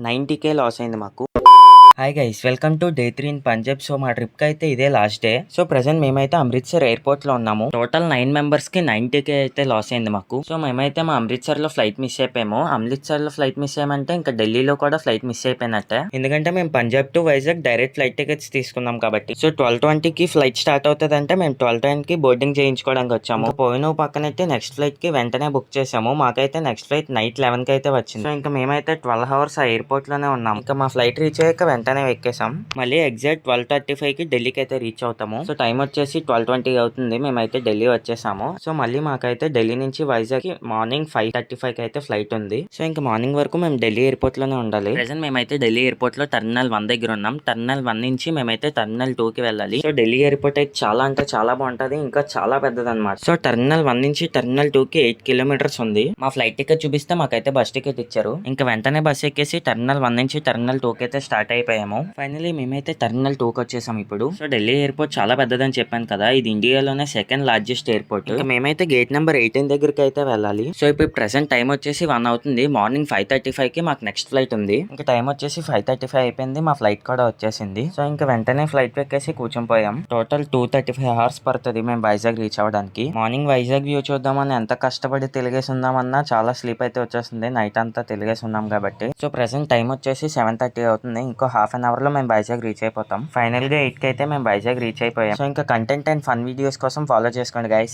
90K loss అయింది మాకు. Hi guys, welcome to day 3 in Punjab. So మా ట్రిప్కి అయితే ఇదే లాస్ట్ డే. సో ప్రెసెంట్ మేమైతే అమృత్సర్ ఎయిర్పోర్ట్ లో ఉన్నాము. టోటల్ 9 మెంబర్స్ కి 90K అయితే లాస్ అయింది మాకు. సో మేమైతే మా అమృత్సర్ లో ఫ్లైట్ మిస్ అయిపోయాము. అమృత్సర్ లో ఫ్లైట్ మిస్ అయ్యామంటే ఇంకా ఢిల్లీలో కూడా ఫ్లైట్ మిస్ అయిపోయినట్టే. ఎందుకంటే మేము Punjab to Vizag direct flight tickets తీసుకున్నాం కాబట్టి. సో 12:20కి ఫ్లైట్ స్టార్ట్ అవుతుంది అంటే మేము 12:10కి బోర్డింగ్ చేయించుకోవడానికి వచ్చాము. పోయిన పక్కనైతే నెక్స్ట్ ఫ్లైట్ కి వెంటనే బుక్ చేసాము. మాకైతే నెక్స్ట్ ఫ్లైట్ నైట్ 11కి అయితే వచ్చింది. సో ఇంకా మేమైతే 12 అవర్స్ ఆ ఎయిర్పోర్ట్ లోనే ఉన్నాం. ఇంకా మా ఫ్లైట్ రీచ్ అయ్యాక వెంటనే ఎక్కేసాం. మళ్ళీ ఎగ్జాక్ట్ 12:35కి ఢిల్లీకి అయితే రీచ్ అవుతాము. సో టైం వచ్చేసి 12:20 అవుతుంది. మేమైతే ఢిల్లీ వచ్చేసాము. సో మళ్ళీ మాకైతే ఢిల్లీ నుంచి వైజాగ్ కి మార్నింగ్ 5:35కి అయితే ఫ్లైట్ ఉంది. సో ఇంకా మార్నింగ్ వరకు మేము ఢిల్లీ ఎయిర్పోర్ట్ లోనే ఉండాలి. ప్రెసెంట్ మేమైతే ఢిల్లీ ఎయిర్పోర్ట్ లో టెర్మినల్ 1 దగ్గర ఉన్నాం. టెర్మినల్ 1 నుంచి మేమైతే టెర్మినల్ 2 కి వెళ్ళాలి. సో ఢిల్లీ ఎయిర్పోర్ట్ అయితే చాలా అంటే చాలా బాగుంటది. ఇంకా చాలా పెద్దది అనమాట. సో టెర్మినల్ 1 నుంచి టెర్మినల్ 2 కి 8 కిలోమీటర్స్ ఉంది. మా ఫ్లైట్ టికెట్ చూపిస్తే మాకైతే బస్ టికెట్ ఇచ్చారు. ఇంకా వెంటనే బస్ ఎక్కేసి టెర్మినల్ 1 నుంచి టెర్మినల్ 2 కి అయితే స్టార్ట్ అయిపోయాము. ఫైనలీ మేమైతే టెర్మినల్ 2 కి వచ్చేసాం ఇప్పుడు. సో ఢిల్లీ ఎయిర్పోర్ట్ చాలా పెద్దదని చెప్పాను కదా, ఇది ఇండియాలోనే సెకండ్ లార్జెస్ట్ ఎయిర్పోర్ట్. ఇంకా మేమైతే గేట్ నెంబర్ 18 దగ్గరికి అయితే వెళ్ళాలి. సో ఇప్పుడు ప్రెసెంట్ టైం వచ్చేసి 1 అవుతుంది. మార్నింగ్ 5:35కి మాకు నెక్స్ట్ ఫ్లైట్ ఉంది. ఇంకా టైం వచ్చేసి 5:35 అయిపోయింది. మా ఫ్లైట్ కూడా వచ్చేసింది. సో ఇంకా వెంటనే ఫ్లైట్ ఎక్కేసి కూర్చొని పోయాం. టోటల్ 2:35 అవర్స్ పడుతుంది మేము వైజాగ్ రీచ్ అవ్వడానికి. మార్నింగ్ వైజాగ్ వ్యూ చూద్దామని ఎంత కష్టపడి తిరిగేసి ఉందామన్నా చాలా స్లీప్ అయితే వచ్చేస్తుంది. నైట్ అంతా తిరిగేసి ఉన్నాం కాబట్టి. సో ప్రెసెంట్ టైం వచ్చేసి 7:30 అవుతుంది. ఇంకో హాఫ్ అన్ అవర్ లో మేము వైజాగ్ రీచ్ అయిపోతాం. ఫైనల్ గా 8కి అయితే మేము వైజాగ్ రీచ్ అయిపోయాం. సో ఇంకా కంటెంట్ అండ్ ఫన్ వీడియోస్ కోసం ఫాలో చేసుకోండి గైస్.